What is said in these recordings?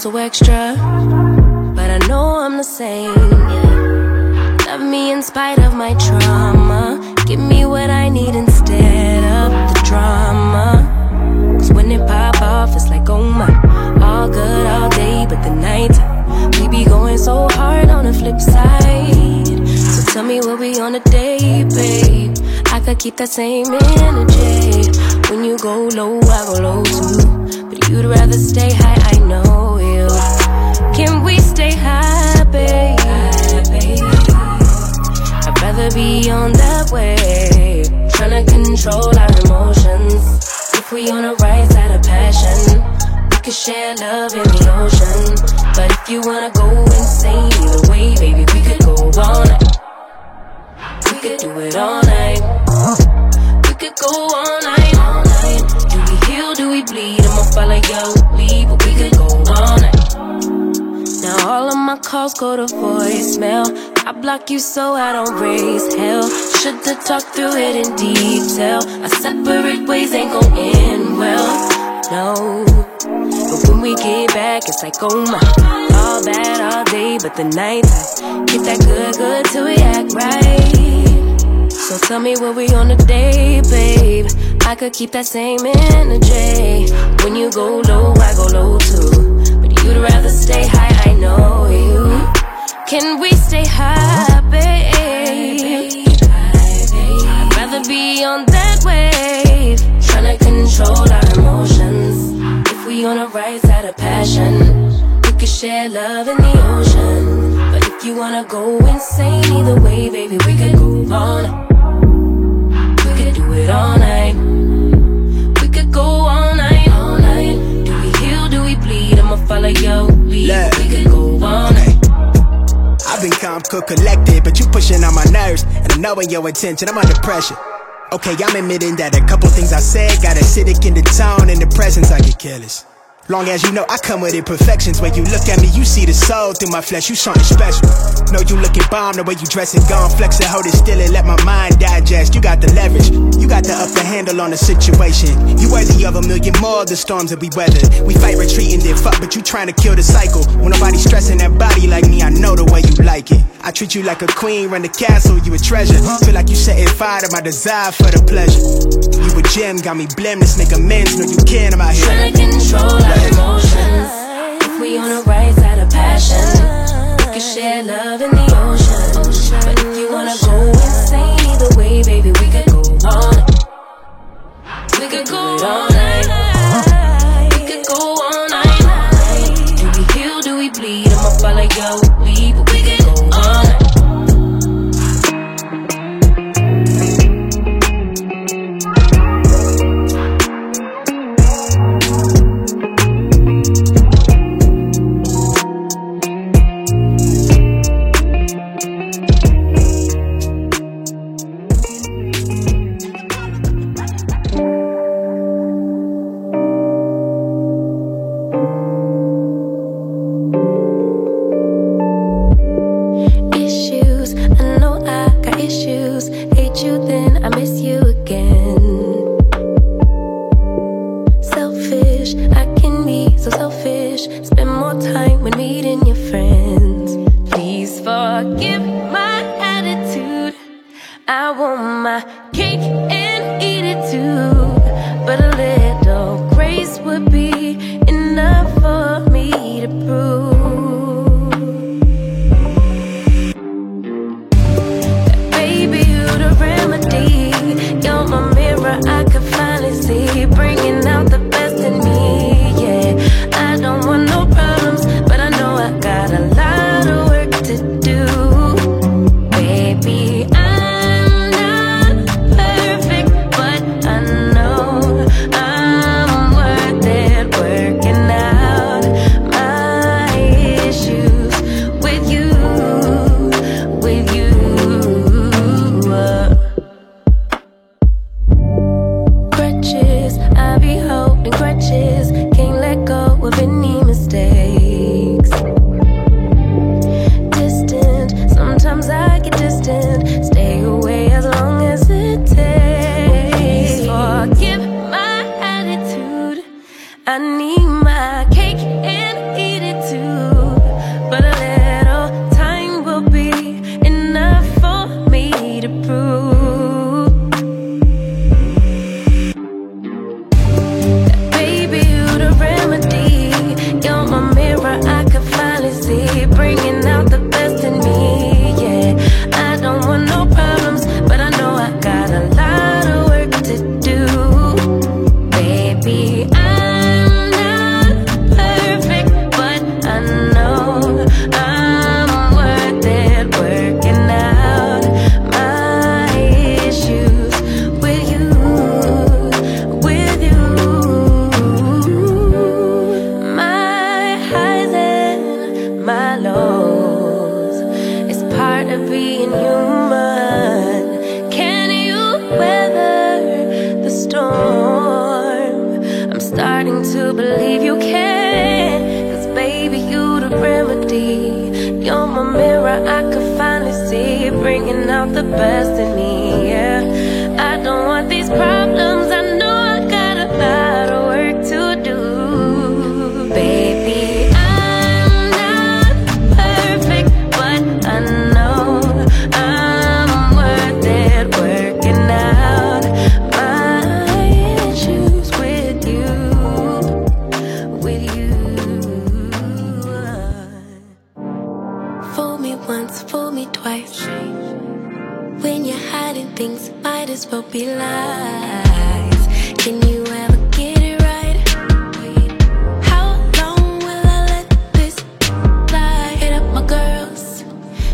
so extra, but I know I'm the same. Love me in spite of my trauma. Give me what I need instead of the drama. Cause when it pop off, it's like, oh my. All good all day, but the night we be going so hard on the flip side. So tell me what we on a day, babe. I could keep that same energy. When you go low, I go low too. But you'd rather stay high, I know you. Can we stay high, babe? I'd rather be on that wave, tryna control our emotions. If we on the right side of passion, we could share love in the ocean. But if you wanna go insane either way, baby, we could go all night. We could do it all night. We could go all night, all night. Do we heal, do we bleed? I'ma follow your lead, but we could go all night. Now all of my calls go to voicemail. I block you so I don't raise hell. Should've talked through it in detail. Our separate ways ain't gon' end well, no. But when we get back, it's like, oh my. All bad all day, but the night get that good, good till we act right. So tell me what we on the day, babe. I could keep that same energy. When you go low, I go low too. But you'd rather stay high, I know you. Can we stay high, babe? I'd rather be on that wave, tryna control our emotions. If we on the right side of passion, we could share love in the ocean. But if you wanna go insane either way, baby, we could go all night. We could do it all night. We could go all night, all night. Do we heal, do we bleed? I'ma follow your lead. We could go all night. I've been calm, cool, collected, but you pushing on my nerves. And I'm knowing your intention, I'm under pressure. Okay, I'm admitting that a couple things I said got acidic in the tone and the presence, I get careless. Long as you know I come with imperfections. When you look at me, you see the soul through my flesh. You something special. Know you looking bomb, the way you dressing, gone flex and hold it still and let my mind digest. You got the leverage, you got the upper handle on the situation. You worthy of a million more of the storms that we weathered. We fight retreating, then fuck, but you trying to kill the cycle. When nobody stressing that body like me, I know the way you like it. I treat you like a queen, run the castle, you a treasure. Feel like you setting fire to my desire for the pleasure. You a gem, got me blem, this nigga men's, know you can, I'm out here trying to control our emotions. If we on the right side of passion, we can share love in the ocean. But if you wanna go insane either way, baby, we could go all night. We could go all night. We could go all night. Do we heal, do we bleed? I'ma follow your lead, but we could go all night. I bringing out the best in me, yeah. I don't want these problems, I know I got a lot of work to do. Baby, I'm not perfect, but I know I'm worth it, working out my issues with you, with you. Fool me once, fool me twice. When you're hiding things, might as well be lies. Can you ever get it right? How long will I let this lie? Hit up my girls,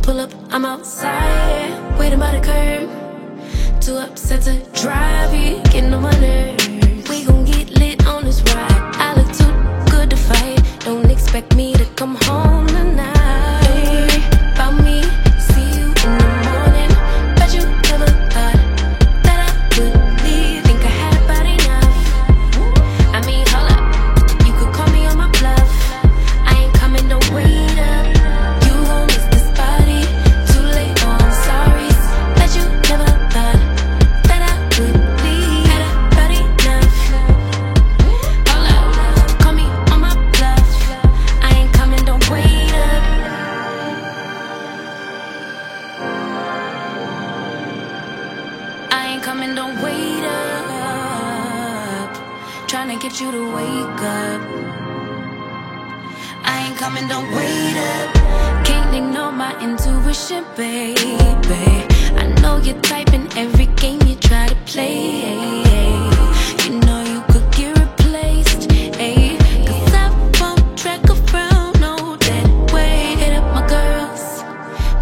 pull up, I'm outside, waiting by the curb. Too upset to drive, you getting on my nerves. We gon' get lit on this ride. I look too good to fight. Don't expect me to come home tonight. Don't worry about me, see you in the morning. Bet you never thought that I would leave. Think I had about enough. I mean, hold up, you could call me on my bluff. I ain't coming, don't wait up. You won't miss this body. Too late, oh I'm sorry. Bet you never thought that I would leave. Had about enough. Hold up, call me on my bluff. I ain't coming, don't wait up. I ain't coming, don't wait up. Tryna get you to wake up. I ain't coming, don't wait up. Can't ignore my intuition, baby. I know you're typing every game you try to play. You know you could get replaced, ayy. Cause I won't track around, no that way. Hit up my girls,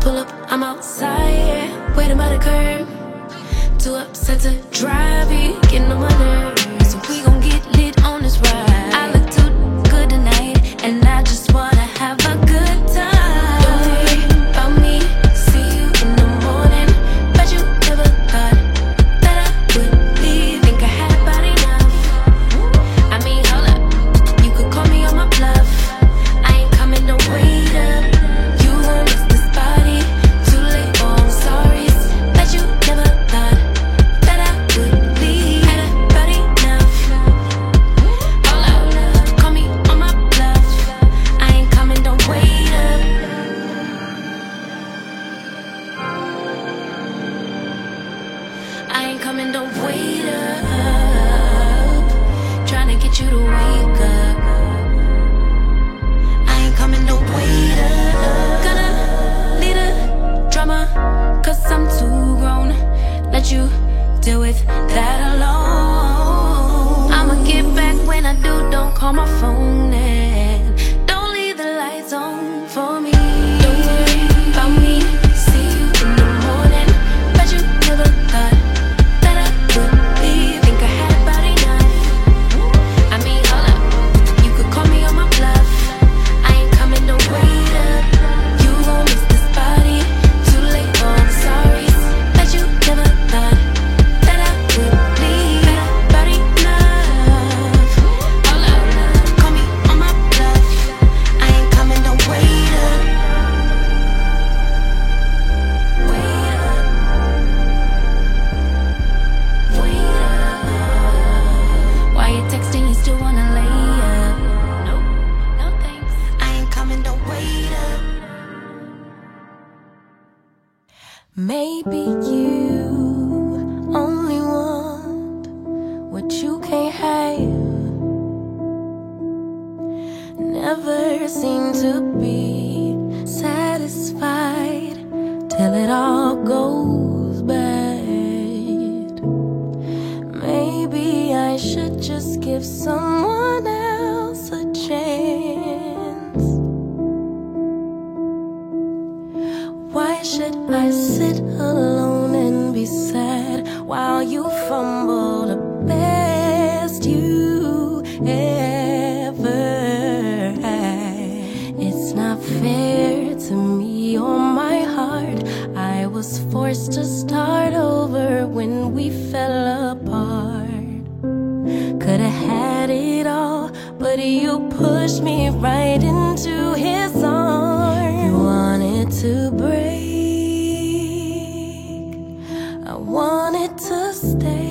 pull up, I'm outside, waiting by the curb. Too upset to drive, you getting on my nerves. So we gon' get lit on this ride. I look too good tonight, and I just wanna have a good time. Don't worry about me, see you in the morning. Bet you never thought that I would leave. Think I had about enough. I mean, hold up, you could call me on my bluff. I ain't coming, don't wait up. You won't miss this body. Too late, oh I'm sorry. Bet you never thought that I would leave. Had about enough. Hold up, call me on my bluff. I ain't coming, don't wait up. I ain't coming, don't wait up. Tryna get you to wake up. I ain't coming, don't wait up. Gonna lead a drama, cause I'm too grown. Let you deal with that alone. I'ma get back when I do, don't call my phone and don't leave the lights on for me. Don't worry about me, see you in the morning. Bet you never thought that I would leave. Think I had about enough. I mean, hold up, you could call me on my bluff. I ain't coming, don't wait up. You won't miss this body. Too late, oh I'm sorry. Bet you never thought that I would leave. Had about enough. Hold up, call me on my bluff. I ain't coming, don't wait up. Wait up. Wait up. Why you texting, you still wanna lay up? Nope, no thanks. I ain't coming, don't wait up. Maybe you only want what you can't have. Never seem to be satisfied till it all goes bad. Maybe I should just give someone else a chance. Why should I sit alone and be sad while you fumble the best you ever had? It's not fair to me or my heart. I was forced to start over when we fell apart. Could've had it all, but you pushed me right into his arms. You wanted to break wanted to stay.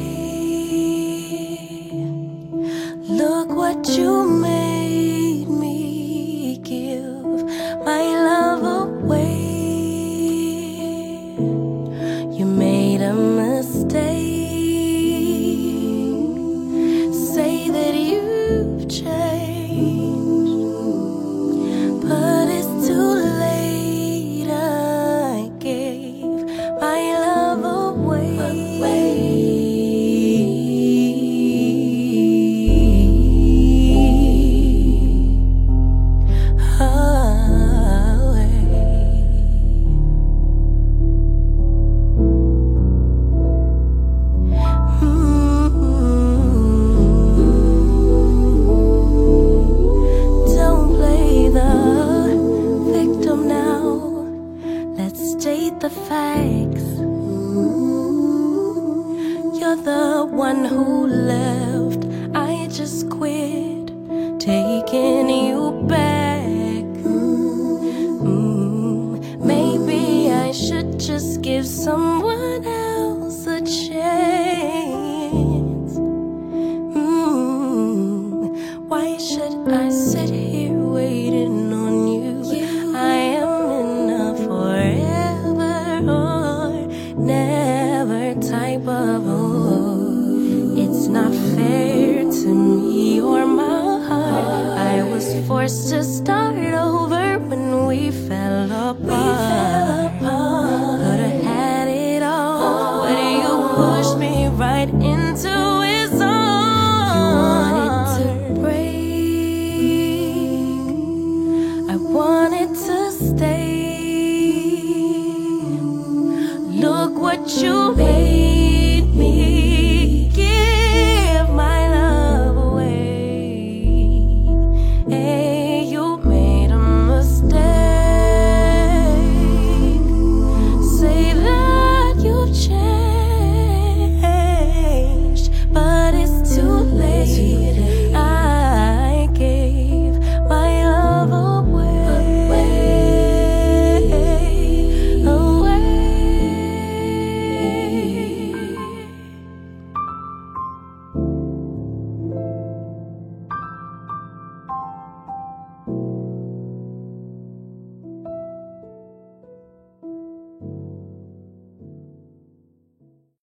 Look what you made me give my love away. You made a mistake. Say that you've changed, but it's too late. I gave my love away. The facts. You're the one who left. I just quit taking you back. Maybe I should just give someone else a chance. Why should I sit here waiting on you? I am enough forever or never type of it's not fair to me or my heart. I was forced to start over when we fell apart. Could've had it all, but you pushed me right into it.